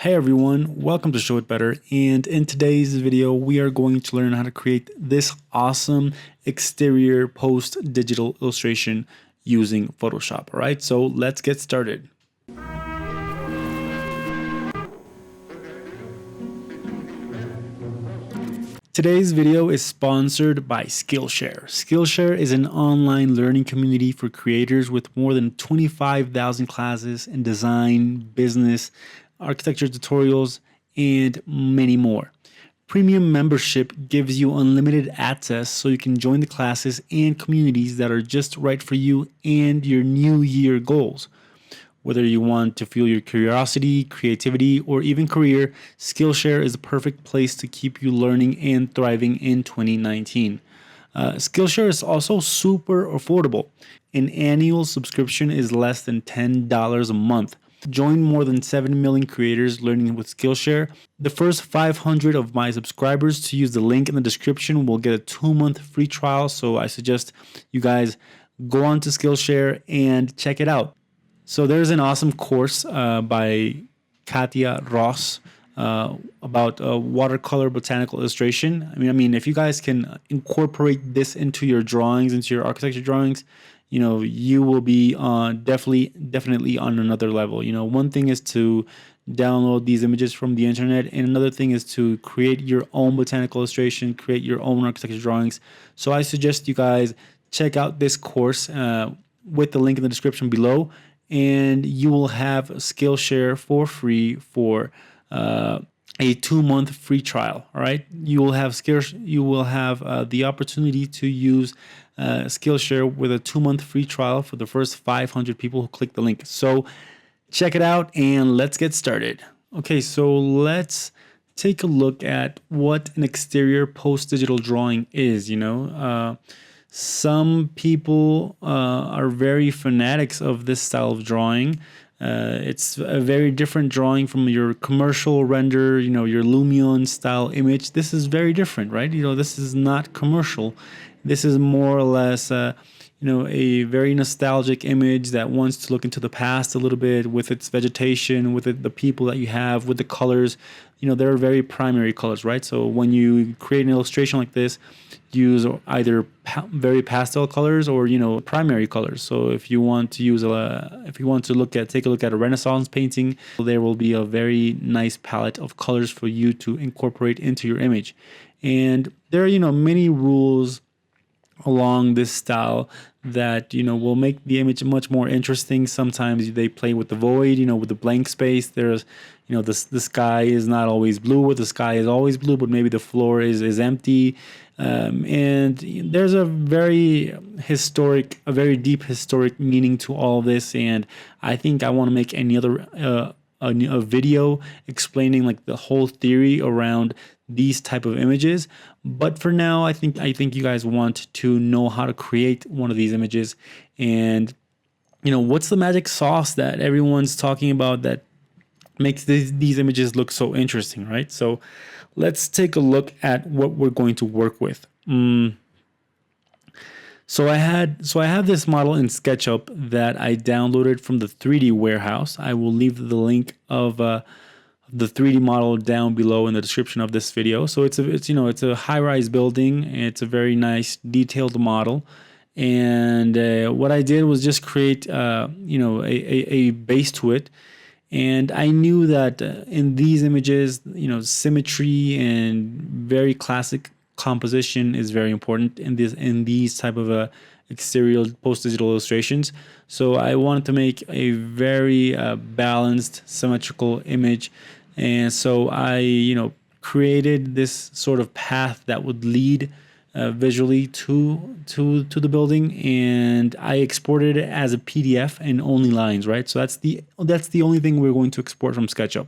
Hey everyone, welcome to Show It Better, and in today's video we are going to learn how to create this awesome exterior post digital illustration using Photoshop. Alright, so let's get started. Today's video is sponsored by Skillshare. Skillshare is an online learning community for creators with more than 25,000 classes in design, business, architecture tutorials, and many more. Premium membership gives you unlimited access so you can join the classes and communities that are just right for you and your new year goals. Whether you want to fuel your curiosity, creativity, or even career, Skillshare is the perfect place to keep you learning and thriving in 2019. Skillshare is also super affordable. An annual subscription is less than $10 a month. Join more than 7 million creators learning with Skillshare. The first 500 of my subscribers to use the link in the description will get a 2-month free trial. So I suggest you guys go on to Skillshare and check it out. So there's an awesome course by Katia Ross about watercolor botanical illustration. I mean, if you guys can incorporate this into your drawings, into your architecture drawings, you know, you will be definitely on another level. You know, one thing is to download these images from the internet, and another thing is to create your own botanical illustration, create your own architecture drawings. So I suggest you guys check out this course with the link in the description below, and you will have Skillshare for free for a 2-month free trial. All right, you will have the opportunity to use Skillshare with a 2-month free trial for the first 500 people who click the link. So check it out and let's get started. Okay, so let's take a look at what an exterior post digital drawing is. Some people are very fanatics of this style of drawing. It's a very different drawing from your commercial render, your Lumion style image. This is very different, right? This is not commercial. This is more or less, a very nostalgic image that wants to look into the past a little bit with its vegetation, with the people that you have, with the colors. They're very primary colors, right? So when you create an illustration like this, use either very pastel colors or primary colors. So if you want to take a look at a Renaissance painting, there will be a very nice palette of colors for you to incorporate into your image. And there are many rules along this style that will make the image much more interesting. Sometimes they play with the void, with the blank space. There's the sky is not always blue, or the sky is always blue, but maybe the floor is empty. And there's a very deep historic meaning to all this. And I think I want to make a video explaining like the whole theory around these type of images. But for now, I think you guys want to know how to create one of these images, and what's the magic sauce that everyone's talking about that makes these images look so interesting, right? So let's take a look at what we're going to work with. So I have this model in SketchUp that I downloaded from the 3D warehouse. I will leave the link of the 3D model down below in the description of this video. So it's a high-rise building. It's a very nice detailed model, and what I did was just create a base to it. And I knew that in these images, symmetry and very classic composition is very important in these type of exterior post-digital illustrations. So I wanted to make a very balanced, symmetrical image, and so I created this sort of path that would lead visually to the building, and I exported it as a PDF and only lines, right? So that's the only thing we're going to export from SketchUp.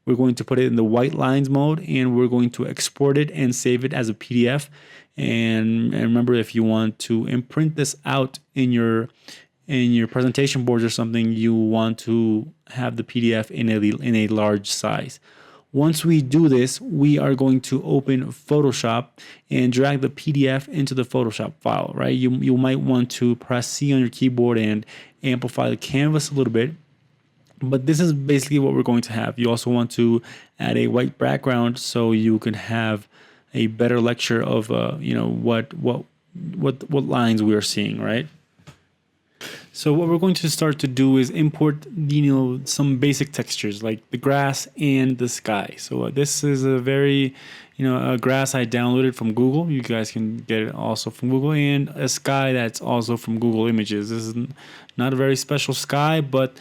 We're going to put it in the white lines mode, and we're going to export it and save it as a PDF. And remember, if you want to imprint this out in your presentation boards or something, you want to have the PDF in a large size. Once we do this, we are going to open Photoshop and drag the PDF into the Photoshop file, right? You might want to press C on your keyboard and amplify the canvas a little bit. But this is basically what we're going to have. You also want to add a white background so you can have a better lecture of what lines we are seeing, right? So what we're going to start to do is import, some basic textures like the grass and the sky. So this is a grass I downloaded from Google. You guys can get it also from Google, and a sky that's also from Google Images. This is not a very special sky, but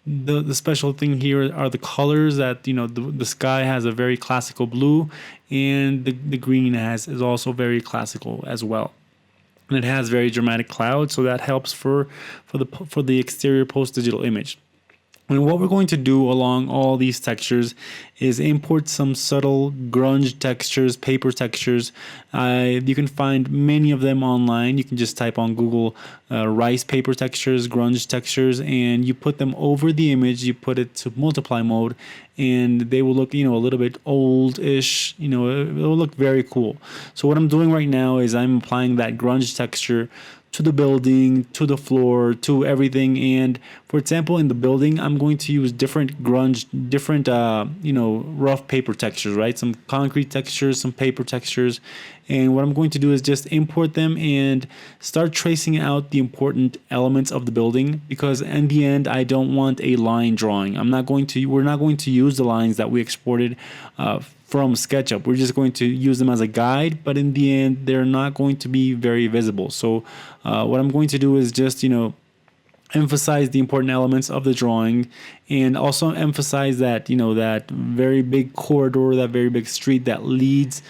the special thing here are the colors that, the sky has a very classical blue, and the green is also very classical as well. And it has very dramatic clouds, so that helps for the exterior post digital image. And what we're going to do along all these textures is import some subtle grunge textures, paper textures. You can find many of them online. You can just type on Google rice paper textures, grunge textures, and you put them over the image. You put it to multiply mode, and they will look, a little bit old-ish. It will look very cool. So what I'm doing right now is I'm applying that grunge texture to the building, to the floor, to everything. And for example, in the building, I'm going to use different rough paper textures, right? Some concrete textures, some paper textures. And what I'm going to do is just import them and start tracing out the important elements of the building, because in the end, I don't want a line drawing. We're not going to use the lines that we exported from SketchUp. We're just going to use them as a guide, but in the end, they're not going to be very visible. So what I'm going to do is just, emphasize the important elements of the drawing, and also emphasize that, that very big corridor, that very big street that leads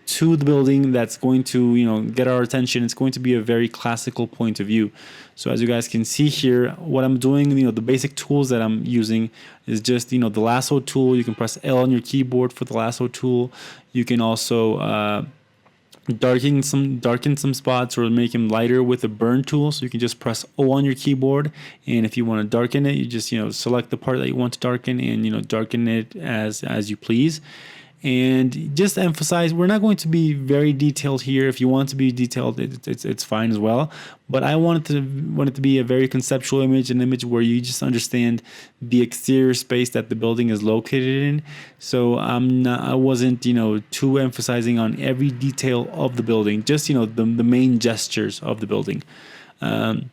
to the building, that's going to, get our attention. It's going to be a very classical point of view. So as you guys can see here, what I'm doing, the basic tools that I'm using is just, the lasso tool. You can press L on your keyboard for the lasso tool. You can also darken some spots or make them lighter with the burn tool. So you can just press O on your keyboard, and if you want to darken it, you just select the part that you want to darken, and darken it as you please. And just emphasize, we're not going to be very detailed here. If you want to be detailed, it's fine as well. But I want it to be a very conceptual image, an image where you just understand the exterior space that the building is located in. So I wasn't too emphasizing on every detail of the building, just the main gestures of the building. And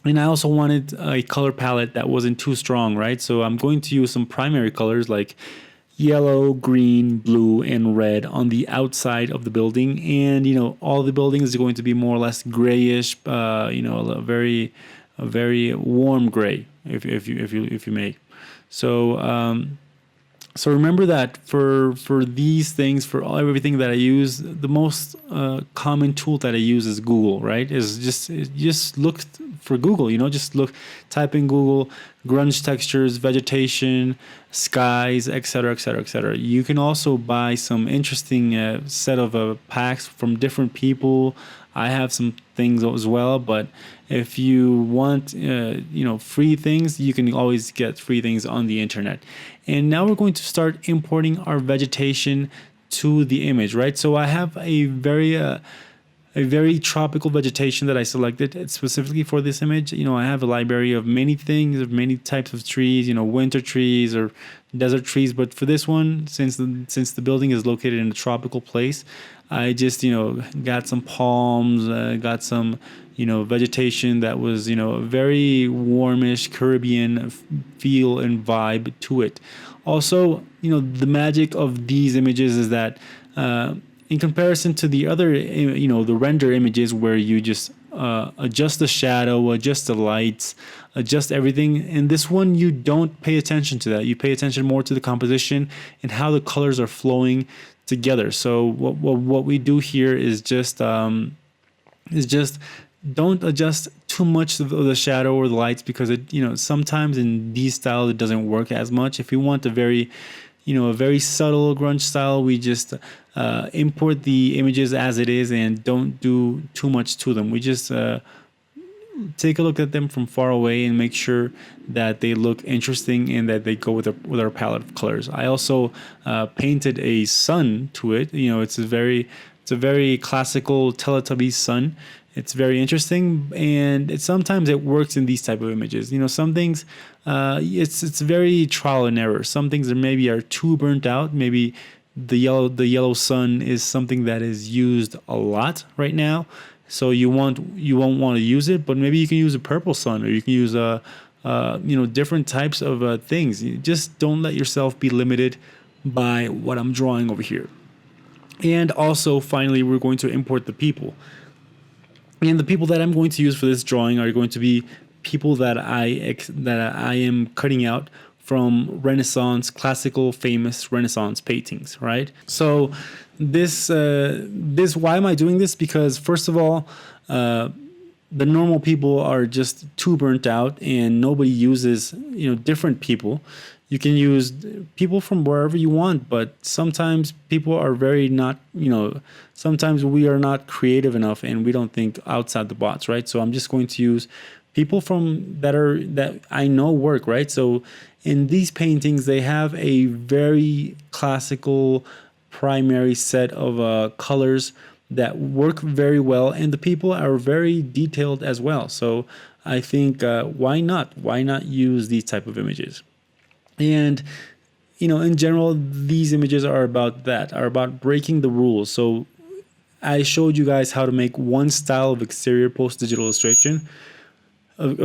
I also wanted a color palette that wasn't too strong, right? So I'm going to use some primary colors like yellow, green, blue, and red on the outside of the building. And, all the buildings are going to be more or less grayish, a very warm gray, if you may. So remember that for these things, for everything that I use, the most common tool that I use is Google, right? Just look for Google, type in Google, grunge textures, vegetation, skies, etc., etc., etc. You can also buy some interesting set of packs from different people. I have some things as well, but if you want, free things, you can always get free things on the internet. And now we're going to start importing our vegetation to the image, right? So I have a very tropical vegetation that I selected specifically for this image. I have a library of many things, of many types of trees, winter trees or desert trees. But for this one, since the building is located in a tropical place, I just, got some palms, got some, vegetation that was, very warmish Caribbean feel and vibe to it. Also, the magic of these images is that, in comparison to the other, the render images where you just adjust the shadow, adjust the lights, adjust everything. In this one, you don't pay attention to that. You pay attention more to the composition and how the colors are flowing together. So what we do here is just don't adjust too much of the shadow or the lights, because sometimes in these styles it doesn't work as much. If you want a very subtle grunge style, we just import the images as it is and don't do too much to them. We just take a look at them from far away and make sure that they look interesting and that they go with our palette of colors. I also painted a sun to it. It's a very classical Teletubbies sun, It's very interesting, and sometimes it works in these type of images. Some things, it's very trial and error. Some things that maybe are too burnt out. Maybe the yellow sun is something that is used a lot right now, so you won't want to use it. But maybe you can use a purple sun, or you can use different types of things. You just don't let yourself be limited by what I'm drawing over here. And also, finally, we're going to import the people. And the people that I'm going to use for this drawing are going to be people that I am cutting out from Renaissance, classical, famous Renaissance paintings, right? So this why am I doing this? Because first of all, the normal people are just too burnt out, and nobody uses different people. You can use people from wherever you want, but sometimes people are very not, sometimes we are not creative enough and we don't think outside the box, right? So I'm just going to use people that I know work, right? So in these paintings, they have a very classical primary set of colors that work very well, and the people are very detailed as well. So I think why not use these type of images? And in general, these images are about breaking the rules. So I showed you guys how to make one style of exterior post digital illustration, but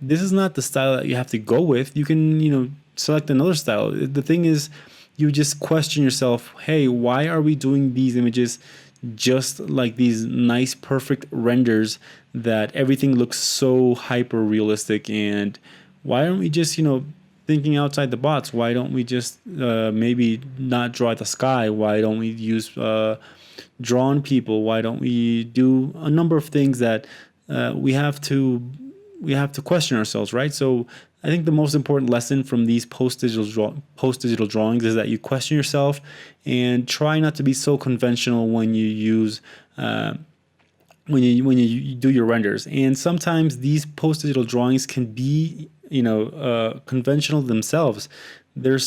this is not the style that you have to go with. You can select another style. The thing is, you just question yourself, hey, why are we doing these images just like these nice perfect renders that everything looks so hyper realistic? And why aren't we just thinking outside the box? Why don't we just maybe not draw the sky? Why don't we use drawn people? Why don't we do a number of things that we have to question ourselves, right? So I think the most important lesson from these post digital drawings is that you question yourself and try not to be so conventional when you use when you do your renders. And sometimes these post digital drawings can be conventional themselves. They're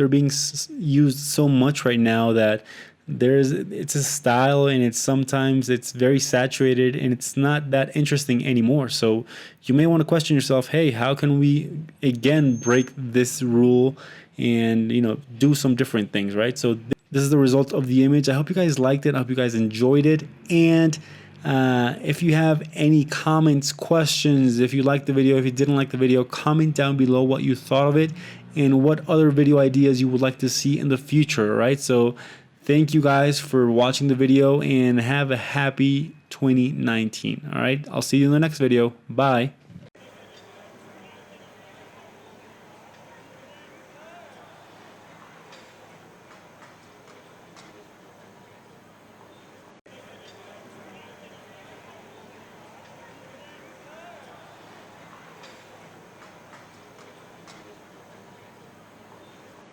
being used so much right now that it's a style, and sometimes it's very saturated and it's not that interesting anymore. So you may want to question yourself, hey, how can we again break this rule and do some different things, right? So this is the result of the image. I hope you guys liked it. I hope you guys enjoyed it. And if you have any comments, questions, if you liked the video, if you didn't like the video, comment down below what you thought of it and what other video ideas you would like to see in the future, right? So thank you guys for watching the video, and have a happy 2019. All right, I'll see you in the next video. Bye.